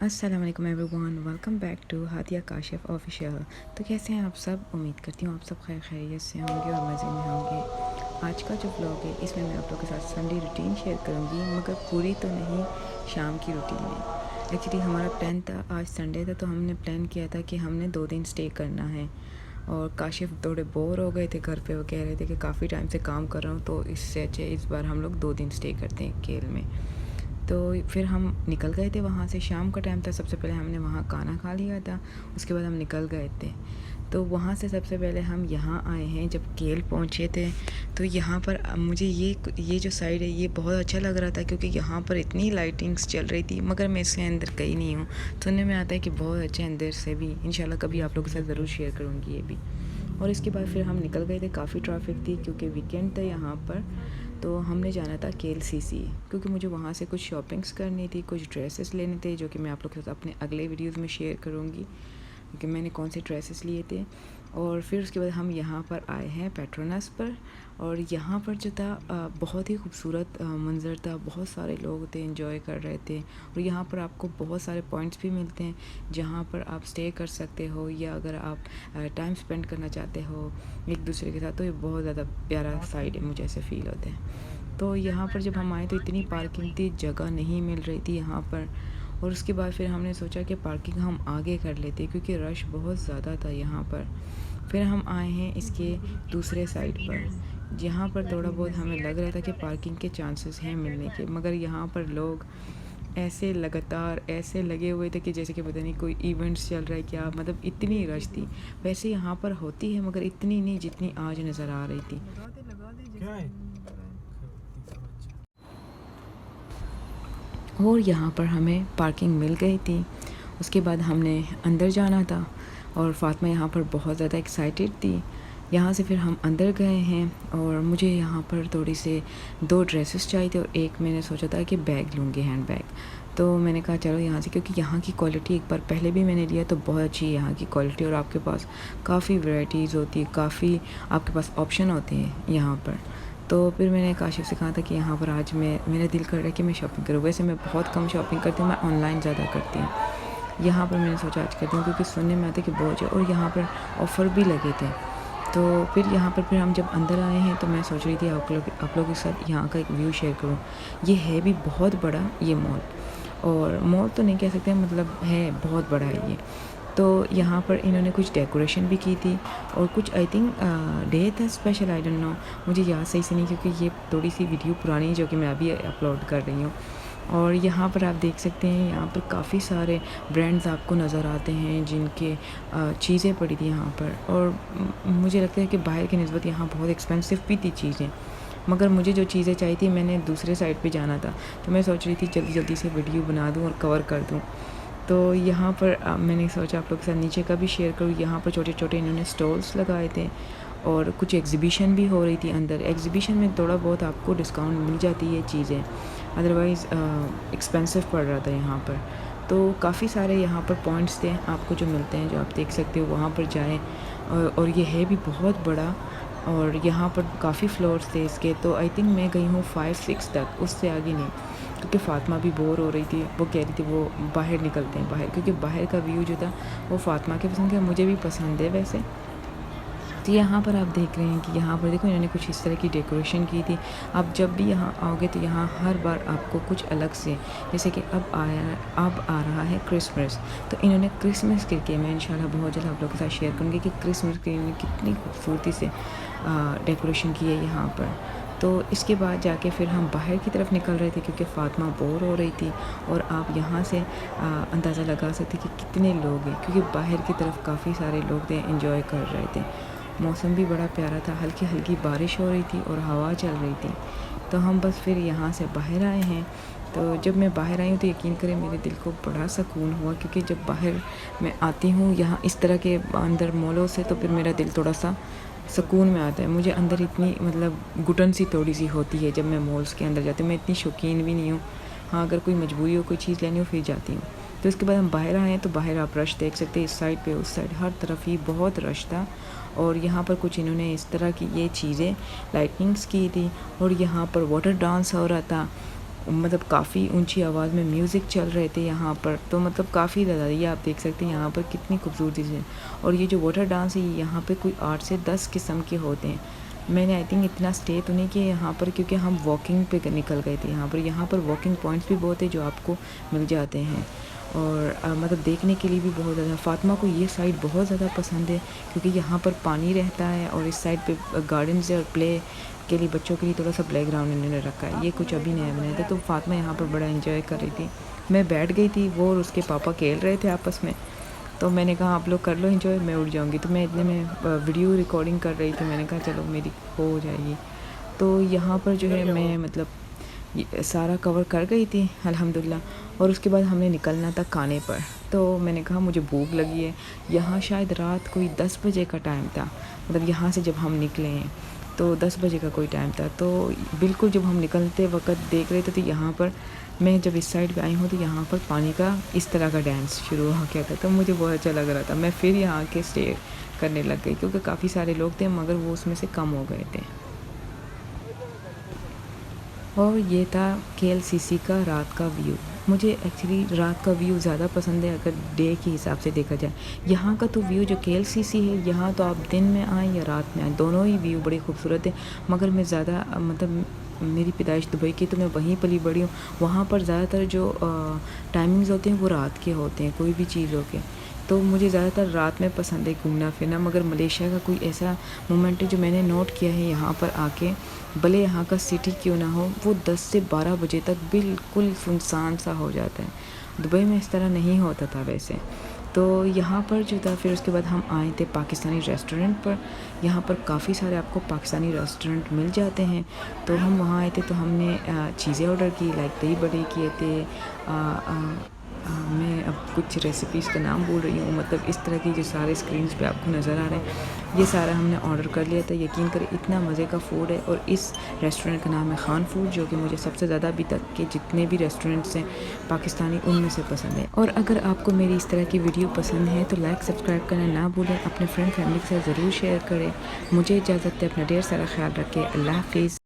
अस्सलाम वालेकुम everyone, welcome back to Hadia Kashif official. तो कैसे हैं आप सब? उम्मीद करती हूँ आप सब खैरियत से होंगे और मज़े में होंगे। आज का जो व्लॉग है इसमें मैं आप लोगों के साथ संडे रूटीन शेयर करूँगी, मगर पूरी तो नहीं, शाम की रूटीन में। एक्चुअली हमारा प्लान था, आज संडे था तो हमने प्लान किया था कि हमने 2 दिन स्टे करना है। और काशिफ थोड़े बोर हो गए थे घर पे, वो कह रहे थे कि काफ़ी टाइम से काम कर रहा हूँ, तो इससे अच्छे इस बार हम लोग 2 दिन स्टे करते हैं केल में। तो फिर हम निकल गए थे वहाँ से। शाम का टाइम था, सबसे पहले हमने वहाँ खाना खा लिया था, उसके बाद हम निकल गए थे। तो वहाँ से सबसे पहले हम यहाँ आए हैं। जब केल पहुँचे थे तो यहाँ पर मुझे ये जो साइड है ये बहुत अच्छा लग रहा था, क्योंकि यहाँ पर इतनी लाइटिंग्स चल रही थी, मगर मैं इसके अंदर गई नहीं हूँ। सुनने में आता है कि बहुत अच्छे अंदर से भी, इंशाल्लाह कभी आप लोगों के साथ ज़रूर शेयर करूँगी ये भी। और इसके बाद फिर हम निकल गए थे। काफ़ी ट्रैफिक थी क्योंकि वीकेंड था यहाँ पर। तो हमने जाना था KLCC, क्योंकि मुझे वहाँ से कुछ शॉपिंग्स करनी थी, कुछ ड्रेसेस लेने थे, जो कि मैं आप लोग के साथ अपने अगले वीडियोस में शेयर करूँगी कि मैंने कौन से ड्रेसेस लिए थे। और फिर उसके बाद हम यहाँ पर आए हैं पेट्रोनस पर। और यहाँ पर जो था बहुत ही खूबसूरत मंज़र था, बहुत सारे लोग थे, एंजॉय कर रहे थे। और यहाँ पर आपको बहुत सारे पॉइंट्स भी मिलते हैं जहाँ पर आप स्टे कर सकते हो, या अगर आप टाइम स्पेंड करना चाहते हो एक दूसरे के साथ, तो ये बहुत ज़्यादा प्यारा साइड है, मुझे ऐसे फ़ील होते हैं। तो यहाँ पर जब हम आए तो इतनी पार्किंग थी, जगह नहीं मिल रही थी यहाँ पर। और उसके बाद फिर हमने सोचा कि पार्किंग हम आगे कर लेते, क्योंकि रश बहुत ज़्यादा था यहाँ पर। फिर हम आए हैं इसके दूसरे साइड पर, जहाँ पर थोड़ा बहुत हमें लग रहा था कि पार्किंग के चांसेस हैं मिलने के, मगर यहाँ पर लोग ऐसे लगातार ऐसे लगे हुए थे कि जैसे कि पता नहीं कोई इवेंट्स चल रहा है क्या, मतलब इतनी रश थी। वैसे यहाँ पर होती है मगर इतनी नहीं जितनी आज नज़र आ रही थी। और यहाँ पर हमें पार्किंग मिल गई थी। उसके बाद हमने अंदर जाना था और फ़ातिमा यहाँ पर बहुत ज़्यादा एक्साइटेड थी। यहाँ से फिर हम अंदर गए हैं और मुझे यहाँ पर थोड़ी से 2 ड्रेसेस चाहिए थे और एक मैंने सोचा था कि बैग लूँगी, हैंड बैग। तो मैंने कहा चलो यहाँ से, क्योंकि यहाँ की क्वालिटी एक बार पहले भी मैंने लिया तो बहुत अच्छी है यहाँ की क्वालिटी, और आपके पास काफ़ी वैराइटीज़ होती है, काफ़ी आपके पास ऑप्शन होते हैं यहाँ पर। तो फिर मैंने काशिफ से कहा था कि यहाँ पर आज मेरा दिल कर रहा है कि मैं शॉपिंग करूँ। वैसे मैं बहुत कम शॉपिंग करती हूँ, मैं ऑनलाइन ज़्यादा करती हूँ। यहाँ पर मैंने सोचा आज करती हूँ, क्योंकि सुनने में आता है कि बहुत है और यहाँ पर ऑफ़र भी लगे थे। तो फिर यहाँ पर फिर हम जब अंदर आए हैं तो मैं सोच रही थी आप लोगों के साथ यहाँ का एक व्यू शेयर करूँ। ये है भी बहुत बड़ा ये मॉल, और मॉल तो नहीं कह सकते, मतलब है बहुत बड़ा है ये। तो यहाँ पर इन्होंने कुछ डेकोरेशन भी की थी, और कुछ आई थिंक डे था स्पेशल, आई डोंट नो, मुझे याद सही से नहीं, क्योंकि ये थोड़ी सी वीडियो पुरानी है जो कि मैं अभी अपलोड कर रही हूँ। और यहाँ पर आप देख सकते हैं, यहाँ पर काफ़ी सारे ब्रांड्स आपको नज़र आते हैं जिनके चीज़ें पड़ी थी यहाँ पर। और मुझे लगता है कि बाहर की निस्बत यहाँ बहुत एक्सपेंसिव भी थी चीज़ें, मगर मुझे जो चीज़ें चाहिए थी, मैंने दूसरे साइड पे जाना था, तो मैं सोच रही थी जल्दी जल्दी से वीडियो बना दूँ और कवर कर दूँ। तो यहाँ पर मैंने सोचा आप लोग के साथ नीचे का भी शेयर करूँ। यहाँ पर छोटे छोटे इन्होंने स्टॉल्स लगाए थे और कुछ एग्ज़िबिशन भी हो रही थी अंदर। एग्ज़िबिशन में थोड़ा बहुत आपको डिस्काउंट मिल जाती है चीज़ें, अदरवाइज़ एक्सपेंसिव पड़ रहा था यहाँ पर। तो काफ़ी सारे यहाँ पर पॉइंट्स थे आपको जो मिलते हैं, जो आप देख सकते हो, वहाँ पर जाएँ। और ये है भी बहुत बड़ा, और यहाँ पर काफ़ी फ्लोर्स थे इसके। तो आई थिंक मैं गई हूँ 5-6 तक, उससे आगे नहीं, क्योंकि फ़ातिमा भी बोर हो रही थी। वो कह रही थी वो बाहर निकलते हैं बाहर, क्योंकि बाहर का व्यू जो था वो फ़ातिमा के पसंद है, मुझे भी पसंद है वैसे। तो यहाँ पर आप देख रहे हैं कि यहाँ पर देखो इन्होंने कुछ इस तरह की डेकोरेशन की थी। आप जब भी यहाँ आओगे तो यहाँ हर बार आपको कुछ अलग से, जैसे कि अब आ रहा है क्रिसमस, तो इन्होंने क्रिसमस करके, मैं इंशाल्लाह बहुत जल्द आप लोगों के साथ शेयर करूँगी कि क्रिसमस के इन्होंने कितनी खूबसूरती से डेकोरेशन की है यहाँ पर। तो इसके बाद जाके फिर हम बाहर की तरफ निकल रहे थे, क्योंकि फ़ातिमा बोर हो रही थी। और आप यहाँ से अंदाज़ा लगा सकते कि कितने लोग हैं, क्योंकि बाहर की तरफ काफ़ी सारे लोग थे, एंजॉय कर रहे थे। मौसम भी बड़ा प्यारा था, हल्की हल्की बारिश हो रही थी और हवा चल रही थी। तो हम बस फिर यहाँ से बाहर आए हैं। तो जब मैं बाहर आई हूँ तो यकीन करें मेरे दिल को बड़ा सुकून हुआ, क्योंकि जब बाहर मैं आती हूँ यहाँ इस तरह के अंदर मॉलों से, तो फिर मेरा दिल थोड़ा सा सुकून में आता है। मुझे अंदर इतनी मतलब घुटन सी थोड़ी सी होती है जब मैं मॉल्स के अंदर जाती हूँ। मैं इतनी शौकीन भी नहीं हूँ, हाँ अगर कोई मजबूरी हो, कोई चीज़ लेनी हो, फिर जाती हूँ। तो उसके बाद हम बाहर आए हैं तो बाहर आप रश देख सकते हैं, इस साइड पे उस साइड हर तरफ ही बहुत रश था। और यहाँ पर कुछ इन्होंने इस तरह की ये चीज़ें लाइटिंग्स की थी, और यहाँ पर वाटर डांस हो रहा था। मतलब काफ़ी ऊंची आवाज़ में म्यूज़िक चल रहे थे यहाँ पर, तो मतलब काफ़ी ज़्यादा, ये आप देख सकते हैं यहाँ पर कितनी खूबसूरती से। और ये जो वाटर डांस है यहाँ पे कोई 8 से 10 किस्म के होते हैं। मैंने आई थिंक इतना स्टे तो नहीं किया यहाँ पर, क्योंकि हम वॉकिंग पे निकल गए थे यहाँ पर वॉकिंग पॉइंट्स भी बहुत है जो आपको मिल जाते हैं। और मतलब देखने के लिए भी बहुत ज़्यादा, फ़ातिमा को ये साइड बहुत ज़्यादा पसंद है क्योंकि यहाँ पर पानी रहता है और इस साइड पे गार्डन्स है और प्ले के लिए बच्चों के लिए थोड़ा सा प्ले ग्राउंड इन्होंने रखा है। ये कुछ अभी नया बनाया था, तो फ़ातिमा यहाँ पर बड़ा एंजॉय कर रही थी। मैं बैठ गई थी, वो और उसके पापा खेल रहे थे आपस में, तो मैंने कहा आप लोग कर लो एंजॉय, मैं उठ जाऊँगी। तो मैं इतने में वीडियो रिकॉर्डिंग कर रही थी, मैंने कहा चलो मेरी हो जाएगी। तो यहाँ पर जो है मैं मतलब सारा कवर कर गई थी अल्हम्दुलिल्लाह। और उसके बाद हमने निकलना था खाने पर, तो मैंने कहा मुझे भूख लगी है। यहाँ शायद रात कोई 10 बजे का टाइम था, मतलब यहाँ से जब हम निकले हैं तो 10 बजे का कोई टाइम था। तो बिल्कुल जब हम निकलते वक्त देख रहे थे तो यहाँ पर मैं जब इस साइड पे आई हूँ तो यहाँ पर पानी का इस तरह का डांस शुरू हो गया था, तो मुझे बहुत अच्छा लग रहा था। मैं फिर यहाँ के स्टे करने लग गई क्योंकि काफ़ी सारे लोग थे मगर वो उसमें से कम हो गए थे। और ये था KLCC का रात का व्यू। मुझे एक्चुअली रात का व्यू ज़्यादा पसंद है अगर डे के हिसाब से देखा जाए। यहाँ का तो व्यू जो KLCC है, यहाँ तो आप दिन में आएँ या रात में आएँ, दोनों ही व्यू बड़े खूबसूरत है। मगर मैं ज़्यादा मतलब मेरी पैदाइश दुबई की, तो मैं वहीं पली बड़ी हूँ। वहाँ पर ज़्यादातर जो टाइमिंग्स होते हैं वो रात के होते हैं कोई भी चीज़ों के, तो मुझे ज़्यादातर रात में पसंद है घूमना फिरना। मगर मलेशिया का कोई ऐसा मोमेंट है जो मैंने नोट किया है यहाँ पर आके, भले यहाँ का सिटी क्यों ना हो, वो 10 से 12 बजे तक बिल्कुल सुनसान सा हो जाता है। दुबई में इस तरह नहीं होता था वैसे। तो यहाँ पर जो था, फिर उसके बाद हम आए थे पाकिस्तानी रेस्टोरेंट पर। यहाँ पर काफ़ी सारे आपको पाकिस्तानी रेस्टोरेंट मिल जाते हैं, तो हम वहाँ आए थे। तो हमने चीज़ें ऑर्डर की, लाइक दही बड़े किए थे। मैं अब कुछ रेसिपीज़ का नाम बोल रही हूँ, मतलब इस तरह की जो सारे स्क्रीन्स पे आपको नज़र आ रहे हैं, ये सारा हमने ऑर्डर कर लिया था। यकीन करें इतना मज़े का फ़ूड है। और इस रेस्टोरेंट का नाम है खान फूड, जो कि मुझे सबसे ज़्यादा अभी तक के जितने भी रेस्टोरेंट्स हैं पाकिस्तानी उनमें से पसंद है। और अगर आपको मेरी इस तरह की वीडियो पसंद है तो लाइक सब्सक्राइब करना ना भूलें, अपने फ्रेंड फैमिली के साथ ज़रूर शेयर करें। मुझे इजाज़त है, अपना ढेर सारा ख्याल रखें। अल्लाह हाफिज़।